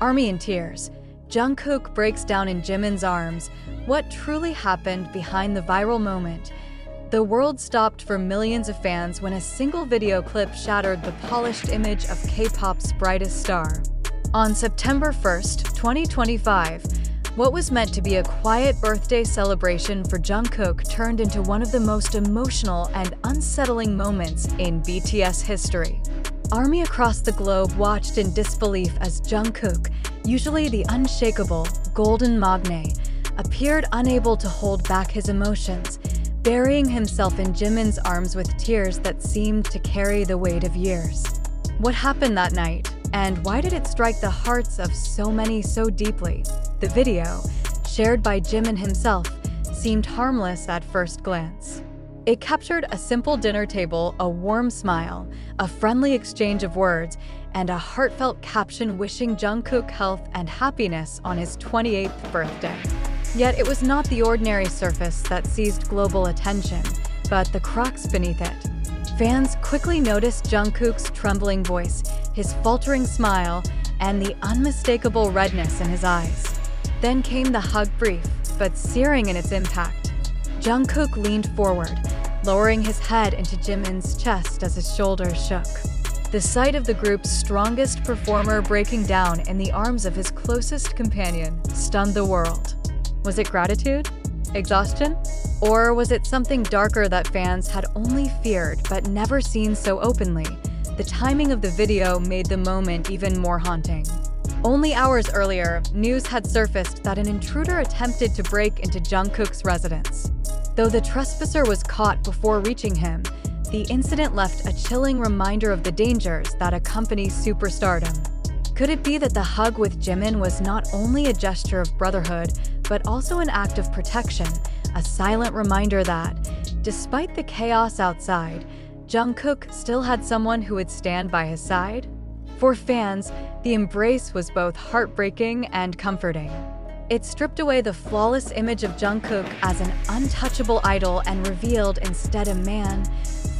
ARMY in tears. Jungkook breaks down in Jimin's arms. What truly happened behind the viral moment? The world stopped for millions of fans when a single video clip shattered the polished image of K-pop's brightest star. On September 1st, 2025, what was meant to be a quiet birthday celebration for Jungkook turned into one of the most emotional and unsettling moments in BTS history. ARMY across the globe watched in disbelief as Jungkook, usually the unshakable, golden magne, appeared unable to hold back his emotions, burying himself in Jimin's arms with tears that seemed to carry the weight of years. What happened that night, and why did it strike the hearts of so many so deeply? The video, shared by Jimin himself, seemed harmless at first glance. It captured a simple dinner table, a warm smile, a friendly exchange of words, and a heartfelt caption wishing Jungkook health and happiness on his 28th birthday. Yet it was not the ordinary surface that seized global attention, but the crux beneath it. Fans quickly noticed Jungkook's trembling voice, his faltering smile, and the unmistakable redness in his eyes. Then came the hug, brief but searing in its impact. Jungkook leaned forward, lowering his head into Jimin's chest as his shoulders shook. The sight of the group's strongest performer breaking down in the arms of his closest companion stunned the world. Was it gratitude? Exhaustion? Or was it something darker that fans had only feared but never seen so openly? The timing of the video made the moment even more haunting. Only hours earlier, news had surfaced that an intruder attempted to break into Jungkook's residence. Though the trespasser was caught before reaching him, the incident left a chilling reminder of the dangers that accompany superstardom. Could it be that the hug with Jimin was not only a gesture of brotherhood, but also an act of protection, a silent reminder that, despite the chaos outside, Jungkook still had someone who would stand by his side? For fans, the embrace was both heartbreaking and comforting. It stripped away the flawless image of Jungkook as an untouchable idol and revealed instead a man,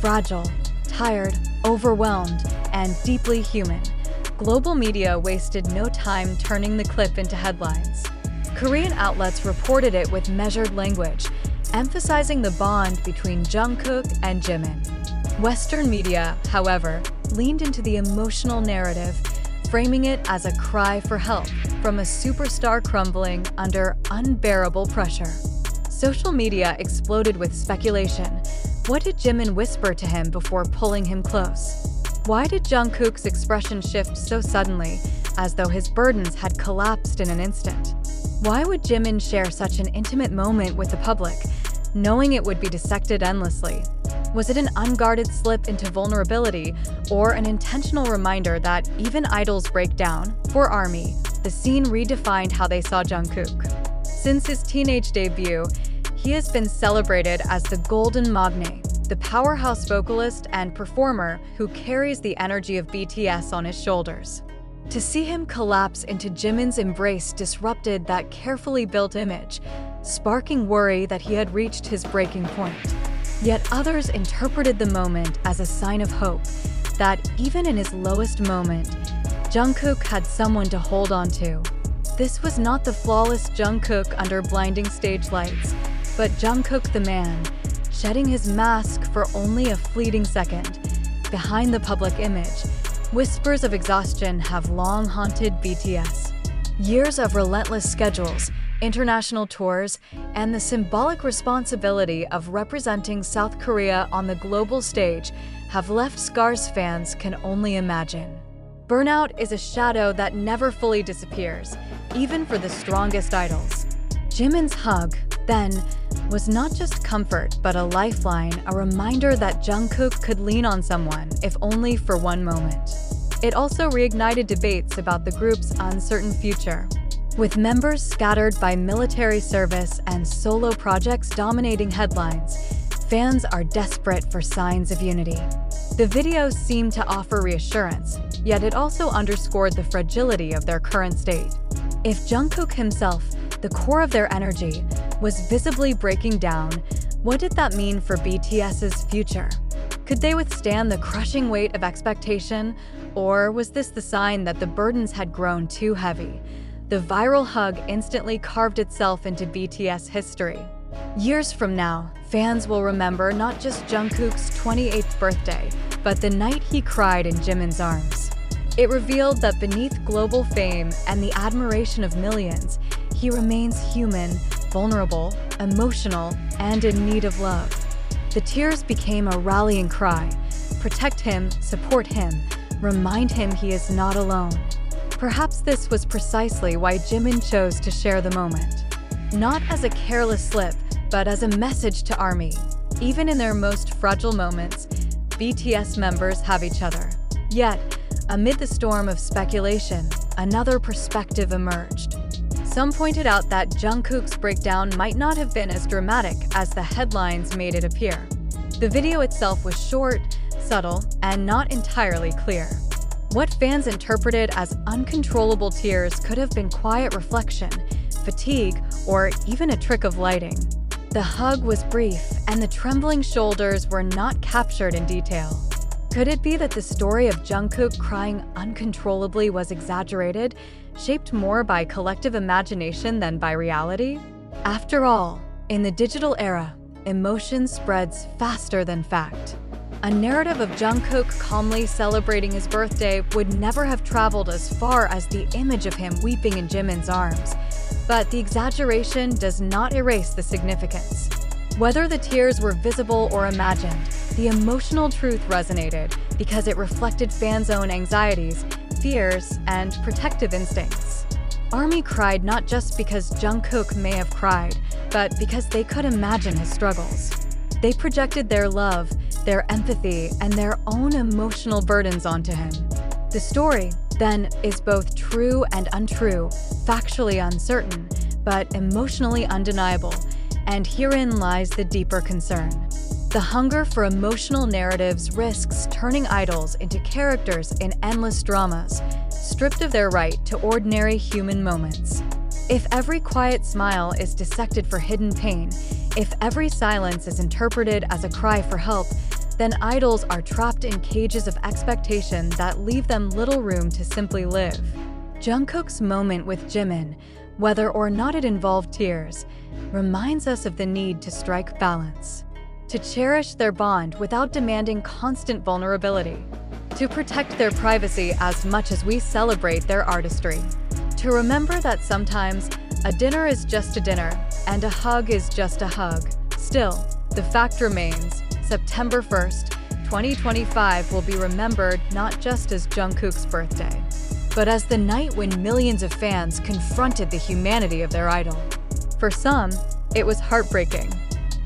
fragile, tired, overwhelmed, and deeply human. Global media wasted no time turning the clip into headlines. Korean outlets reported it with measured language, emphasizing the bond between Jungkook and Jimin. Western media, however, leaned into the emotional narrative, framing it as a cry for help from a superstar crumbling under unbearable pressure. Social media exploded with speculation. What did Jimin whisper to him before pulling him close? Why did Jungkook's expression shift so suddenly, as though his burdens had collapsed in an instant? Why would Jimin share such an intimate moment with the public, knowing it would be dissected endlessly? Was it an unguarded slip into vulnerability, or an intentional reminder that even idols break down? For ARMY, the scene redefined how they saw Jungkook. Since his teenage debut, he has been celebrated as the golden magne, the powerhouse vocalist and performer who carries the energy of BTS on his shoulders. To see him collapse into Jimin's embrace disrupted that carefully built image, sparking worry that he had reached his breaking point. Yet others interpreted the moment as a sign of hope, that even in his lowest moment, Jungkook had someone to hold on to. This was not the flawless Jungkook under blinding stage lights, but Jungkook the man, shedding his mask for only a fleeting second. Behind the public image, whispers of exhaustion have long haunted BTS. Years of relentless schedules, international tours, and the symbolic responsibility of representing South Korea on the global stage have left scars fans can only imagine. Burnout is a shadow that never fully disappears, even for the strongest idols. Jimin's hug, then, was not just comfort but a lifeline, a reminder that Jungkook could lean on someone, if only for one moment. It also reignited debates about the group's uncertain future. With members scattered by military service and solo projects dominating headlines, fans are desperate for signs of unity. The video seemed to offer reassurance, yet it also underscored the fragility of their current state. If Jungkook himself, the core of their energy, was visibly breaking down, what did that mean for BTS's future? Could they withstand the crushing weight of expectation? Or was this the sign that the burdens had grown too heavy? The viral hug instantly carved itself into BTS history. Years from now, fans will remember not just Jungkook's 28th birthday, but the night he cried in Jimin's arms. It revealed that beneath global fame and the admiration of millions, he remains human, vulnerable, emotional, and in need of love. The tears became a rallying cry. Protect him, support him, remind him he is not alone. Perhaps this was precisely why Jimin chose to share the moment. Not as a careless slip, but as a message to ARMY. Even in their most fragile moments, BTS members have each other. Yet, amid the storm of speculation, another perspective emerged. Some pointed out that Jungkook's breakdown might not have been as dramatic as the headlines made it appear. The video itself was short, subtle, and not entirely clear. What fans interpreted as uncontrollable tears could have been quiet reflection, fatigue, or even a trick of lighting. The hug was brief, and the trembling shoulders were not captured in detail. Could it be that the story of Jungkook crying uncontrollably was exaggerated, shaped more by collective imagination than by reality? After all, in the digital era, emotion spreads faster than fact. A narrative of Jungkook calmly celebrating his birthday would never have traveled as far as the image of him weeping in Jimin's arms. But the exaggeration does not erase the significance. Whether the tears were visible or imagined, the emotional truth resonated because it reflected fans' own anxieties, fears, and protective instincts. ARMY cried not just because Jungkook may have cried, but because they could imagine his struggles. They projected their love, their empathy, and their own emotional burdens onto him. The story, then, is both true and untrue, factually uncertain, but emotionally undeniable, and herein lies the deeper concern. The hunger for emotional narratives risks turning idols into characters in endless dramas, stripped of their right to ordinary human moments. If every quiet smile is dissected for hidden pain, if every silence is interpreted as a cry for help, then idols are trapped in cages of expectation that leave them little room to simply live. Jungkook's moment with Jimin, whether or not it involved tears, reminds us of the need to strike balance, to cherish their bond without demanding constant vulnerability, to protect their privacy as much as we celebrate their artistry, to remember that sometimes a dinner is just a dinner and a hug is just a hug. Still, the fact remains, September 1st, 2025 will be remembered not just as Jungkook's birthday, but as the night when millions of fans confronted the humanity of their idol. For some, it was heartbreaking.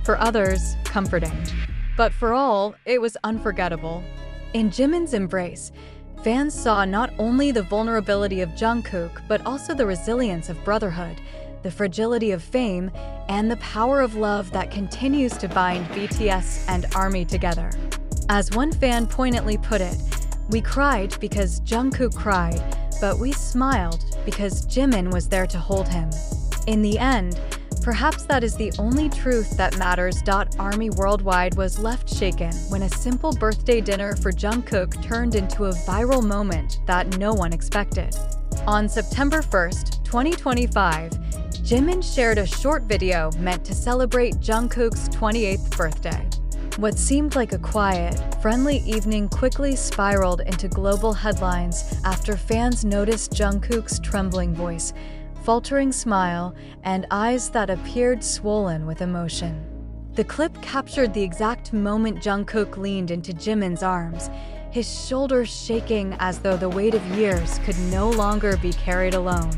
For others, comforting. But for all, it was unforgettable. In Jimin's embrace, fans saw not only the vulnerability of Jungkook, but also the resilience of brotherhood, the fragility of fame, and the power of love that continues to bind BTS and ARMY together. As one fan poignantly put it, "We cried because Jungkook cried, but we smiled because Jimin was there to hold him." In the end, perhaps that is the only truth that matters. ARMY worldwide was left shaken when a simple birthday dinner for Jungkook turned into a viral moment that no one expected. On September 1st, 2025, Jimin shared a short video meant to celebrate Jungkook's 28th birthday. What seemed like a quiet, friendly evening quickly spiraled into global headlines after fans noticed Jungkook's trembling voice, faltering smile, and eyes that appeared swollen with emotion. The clip captured the exact moment Jungkook leaned into Jimin's arms, his shoulders shaking as though the weight of years could no longer be carried alone.